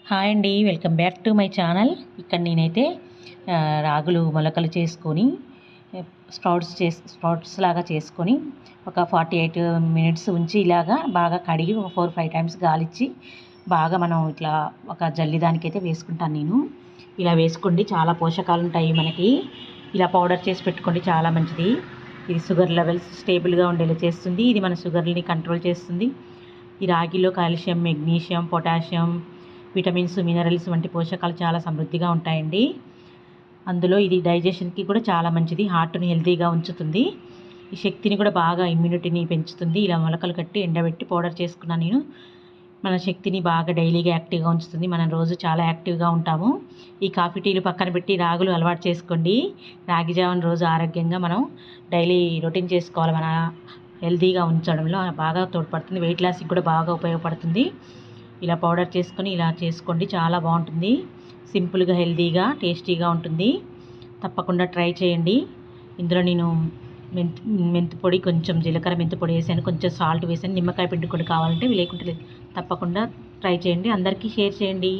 Hi అండి, welcome back to my channel. ఇక్కడ నేనైతే రాగులు మొలకలు చేసుకొని స్ప్రౌట్స్ లాగా చేసుకొని ఒక 48 మినిట్స్ ఉంచి ఇలాగా బాగా కడిగి ఒక 4-5 టైమ్స్ గాలిచ్చి బాగా మనం ఇట్లా ఒక జల్లిదానికైతే వేసుకుంటాను నేను. ఇలా వేసుకోండి, చాలా పోషకాలు ఉంటాయి మనకి. ఇలా పౌడర్ చేసి పెట్టుకోండి, చాలా మంచిది. ఇది షుగర్ లెవెల్స్ స్టేబుల్గా ఉండేలా చేస్తుంది. ఇది మన షుగర్ని కంట్రోల్ చేస్తుంది. ఈ రాగిలో calcium, magnesium, potassium, vitamins, minerals వంటి పోషకాలు చాలా సమృద్ధిగా ఉంటాయండి. అందులో ఇది డైజెషన్కి కూడా చాలా మంచిది. హార్ట్ని హెల్తీగా ఉంచుతుంది. ఈ శక్తిని కూడా బాగా ఇమ్యూనిటీని పెంచుతుంది. ఇలా మొలకలు కట్టి ఎండబెట్టి పౌడర్ చేసుకున్నాను నేను. మన శక్తిని బాగా డైలీగా యాక్టివ్గా ఉంచుతుంది. మనం రోజు చాలా యాక్టివ్గా ఉంటాము. ఈ కాఫీ టీలు పక్కన పెట్టి రాగులు అలవాటు చేసుకోండి. రాగి జావను రోజు ఆరోగ్యంగా మనం డైలీ రొటీన్ చేసుకోవాలి. మన హెల్తీగా ఉంచడంలో బాగా తోడ్పడుతుంది. వెయిట్ లాస్కి కూడా బాగా ఉపయోగపడుతుంది. ఇలా పౌడర్ చేసుకొని ఇలా చేసుకోండి, చాలా బాగుంటుంది. సింపుల్గా, హెల్తీగా, టేస్టీగా ఉంటుంది. తప్పకుండా ట్రై చేయండి. ఇందులో నేను మెంతి పొడి, కొంచెం జీలకర్ర మెంతి పొడి వేసాను, కొంచెం సాల్ట్ వేసాను, నిమ్మకాయ పిండి కూడా కావాలంటే, లేకుంటే లేదు. తప్పకుండా ట్రై చేయండి. అందరికీ షేర్ చేయండి.